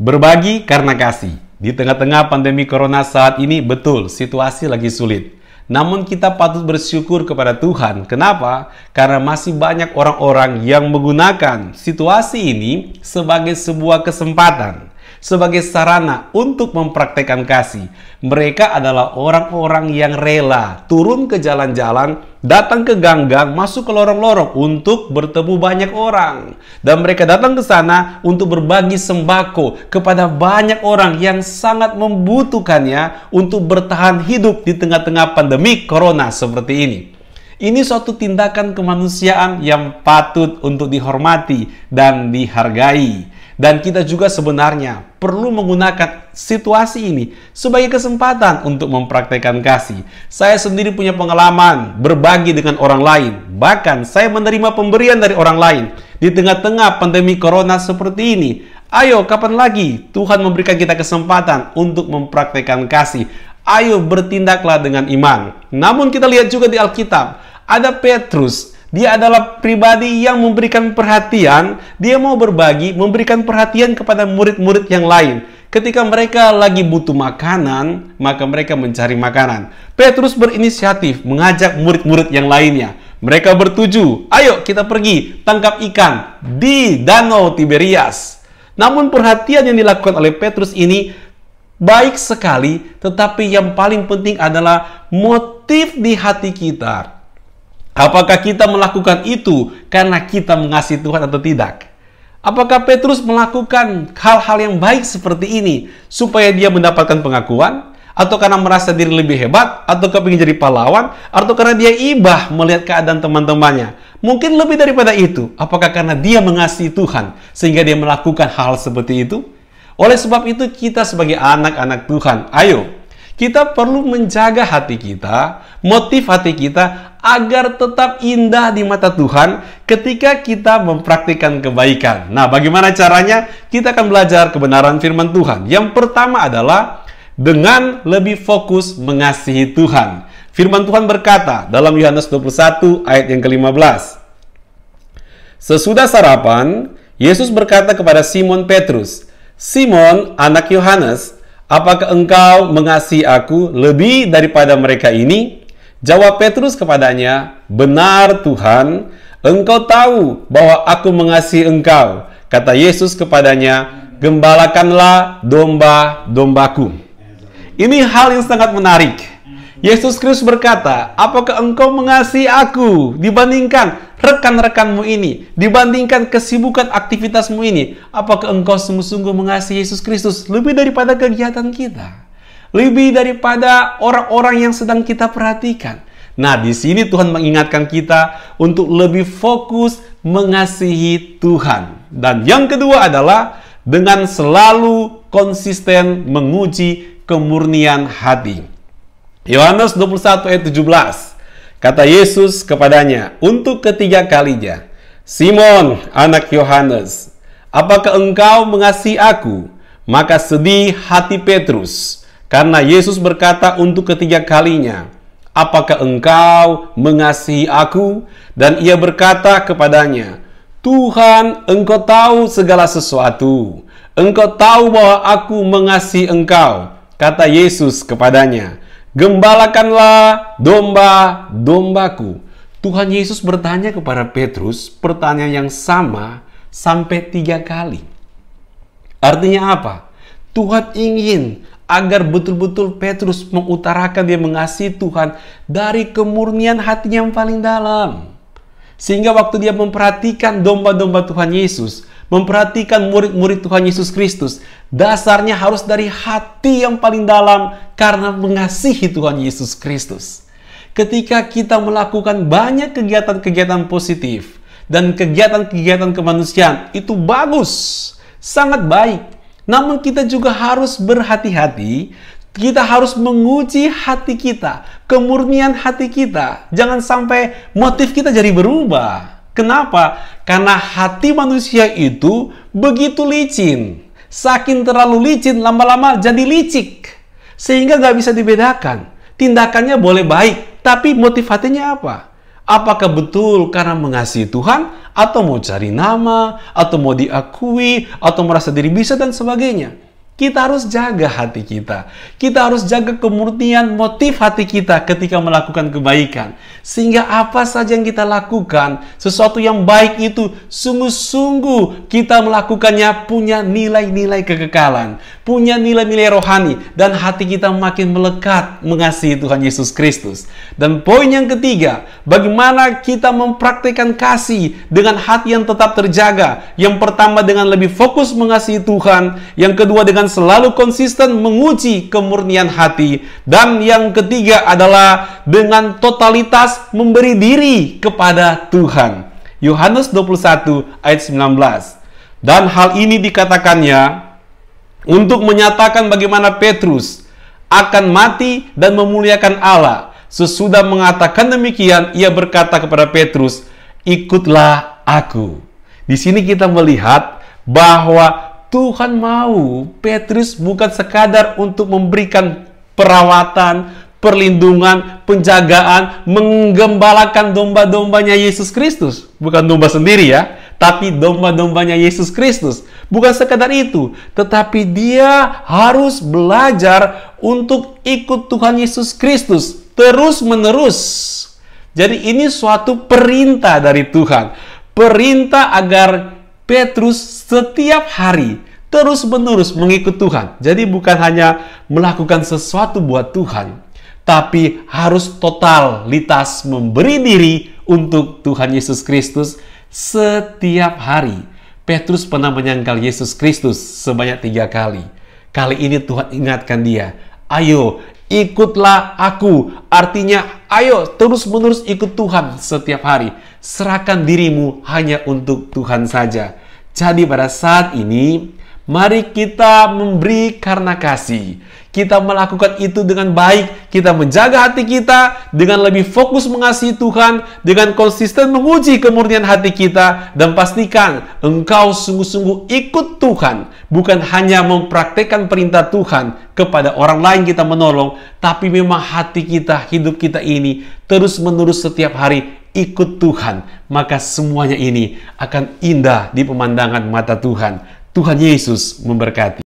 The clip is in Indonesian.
Berbagi karena kasih. Di tengah-tengah pandemi corona saat ini, betul, situasi lagi sulit. Namun kita patut bersyukur kepada Tuhan. Kenapa? Karena masih banyak orang-orang yang menggunakan situasi ini sebagai sebuah kesempatan, sebagai sarana untuk mempraktekkan kasih. Mereka adalah orang-orang yang rela turun ke jalan-jalan, datang ke gang-gang, masuk ke lorong-lorong untuk bertemu banyak orang. Dan mereka datang ke sana untuk berbagi sembako kepada banyak orang yang sangat membutuhkannya untuk bertahan hidup di tengah-tengah pandemi corona seperti ini. Ini suatu tindakan kemanusiaan yang patut untuk dihormati dan dihargai. Dan kita juga sebenarnya perlu menggunakan situasi ini sebagai kesempatan untuk mempraktekkan kasih. Saya sendiri punya pengalaman berbagi dengan orang lain. Bahkan saya menerima pemberian dari orang lain di tengah-tengah pandemi corona seperti ini. Ayo, kapan lagi Tuhan memberikan kita kesempatan untuk mempraktekkan kasih? Ayo, bertindaklah dengan iman. Namun kita lihat juga di Alkitab, ada Petrus. Dia adalah pribadi yang memberikan perhatian, dia mau berbagi, memberikan perhatian kepada murid-murid yang lain. Ketika mereka lagi butuh makanan, maka mereka mencari makanan. Petrus berinisiatif mengajak murid-murid yang lainnya. Mereka bertuju, ayo kita pergi tangkap ikan di Danau Tiberias. Namun perhatian yang dilakukan oleh Petrus ini baik sekali, tetapi yang paling penting adalah motif di hati kita. Apakah kita melakukan itu karena kita mengasihi Tuhan atau tidak? Apakah Petrus melakukan hal-hal yang baik seperti ini supaya dia mendapatkan pengakuan? Atau karena merasa diri lebih hebat? Atau kepingin jadi pahlawan? Atau karena dia ibah melihat keadaan teman-temannya? Mungkin lebih daripada itu. Apakah karena dia mengasihi Tuhan sehingga dia melakukan hal seperti itu? Oleh sebab itu kita sebagai anak-anak Tuhan, ayo kita perlu menjaga hati kita, motif hati kita, agar tetap indah di mata Tuhan ketika kita mempraktikkan kebaikan. Nah, bagaimana caranya? Kita akan belajar kebenaran firman Tuhan. Yang pertama adalah dengan lebih fokus mengasihi Tuhan. Firman Tuhan berkata dalam Yohanes 21 ayat yang ke-15. Sesudah sarapan, Yesus berkata kepada Simon Petrus, "Simon, anak Yohanes, apakah engkau mengasihi aku lebih daripada mereka ini?" Jawab Petrus kepadanya, "Benar Tuhan, engkau tahu bahwa aku mengasihi engkau." Kata Yesus kepadanya, "Gembalakanlah domba-dombaku." Ini hal yang sangat menarik. Yesus Kristus berkata, apakah engkau mengasihi aku dibandingkan rekan-rekanmu ini, dibandingkan kesibukan aktivitasmu ini? Apakah engkau sungguh-sungguh mengasihi Yesus Kristus lebih daripada kegiatan kita? Lebih daripada orang-orang yang sedang kita perhatikan? Nah, di sini Tuhan mengingatkan kita untuk lebih fokus mengasihi Tuhan. Dan yang kedua adalah dengan selalu konsisten menguji kemurnian hati. Yohanes 21 ayat 17. Kata Yesus kepadanya untuk ketiga kalinya, "Simon, anak Yohanes, apakah engkau mengasihi aku?" Maka sedih hati Petrus, karena Yesus berkata untuk ketiga kalinya, "Apakah engkau mengasihi aku?" Dan ia berkata kepadanya, "Tuhan, engkau tahu segala sesuatu. Engkau tahu bahwa aku mengasihi engkau." Kata Yesus kepadanya, "Gembalakanlah domba-dombaku." Tuhan Yesus bertanya kepada Petrus pertanyaan yang sama sampai 3 kali. Artinya apa? Tuhan ingin agar betul-betul Petrus mengutarakan dia mengasihi Tuhan dari kemurnian hatinya yang paling dalam. Sehingga waktu dia memperhatikan domba-domba Tuhan Yesus, memperhatikan murid-murid Tuhan Yesus Kristus, dasarnya harus dari hati yang paling dalam karena mengasihi Tuhan Yesus Kristus. Ketika kita melakukan banyak kegiatan-kegiatan positif dan kegiatan-kegiatan kemanusiaan, itu bagus, sangat baik. Namun kita juga harus berhati-hati. Kita harus menguji hati kita, kemurnian hati kita. Jangan sampai motif kita jadi berubah. Kenapa? Karena hati manusia itu begitu licin. Saking terlalu licin, lama-lama jadi licik. Sehingga nggak bisa dibedakan. Tindakannya boleh baik, tapi motif hatinya apa? Apakah betul karena mengasihi Tuhan, atau mau cari nama, atau mau diakui, atau merasa diri bisa, dan sebagainya? Kita harus jaga hati kita. Kita harus jaga kemurnian motif hati kita ketika melakukan kebaikan. Sehingga apa saja yang kita lakukan, sesuatu yang baik itu sungguh-sungguh kita melakukannya punya nilai-nilai kekekalan, punya nilai-nilai rohani, dan hati kita makin melekat mengasihi Tuhan Yesus Kristus. Dan poin yang ketiga, bagaimana kita mempraktikkan kasih dengan hati yang tetap terjaga. Yang pertama dengan lebih fokus mengasihi Tuhan, yang kedua dengan selalu konsisten menguji kemurnian hati, dan yang ketiga adalah dengan totalitas memberi diri kepada Tuhan. Yohanes 21 ayat 19. Dan hal ini dikatakannya untuk menyatakan bagaimana Petrus akan mati dan memuliakan Allah. Sesudah mengatakan demikian, ia berkata kepada Petrus, "Ikutlah aku." Di sini kita melihat bahwa Tuhan mau Petrus bukan sekadar untuk memberikan perawatan, perlindungan, penjagaan, menggembalakan domba-dombanya Yesus Kristus. Bukan domba sendiri ya, tapi domba-dombanya Yesus Kristus. Bukan sekadar itu, tetapi dia harus belajar untuk ikut Tuhan Yesus Kristus terus-menerus. Jadi ini suatu perintah dari Tuhan. Perintah agar Petrus setiap hari terus-menerus mengikut Tuhan. Jadi bukan hanya melakukan sesuatu buat Tuhan, tapi harus totalitas memberi diri untuk Tuhan Yesus Kristus setiap hari. Petrus pernah menyangkal Yesus Kristus sebanyak 3 kali. Kali ini Tuhan ingatkan dia, "Ayo, ikutlah aku." Artinya, ayo terus-menerus ikut Tuhan setiap hari. Serahkan dirimu hanya untuk Tuhan saja. Jadi pada saat ini, mari kita memberi karena kasih. Kita melakukan itu dengan baik. Kita menjaga hati kita dengan lebih fokus mengasihi Tuhan, dengan konsisten menguji kemurnian hati kita, dan pastikan engkau sungguh-sungguh ikut Tuhan. Bukan hanya mempraktekkan perintah Tuhan kepada orang lain kita menolong, tapi memang hati kita, hidup kita ini terus-menerus setiap hari ikut Tuhan. Maka semuanya ini akan indah di pemandangan mata Tuhan. Tuhan Yesus memberkati.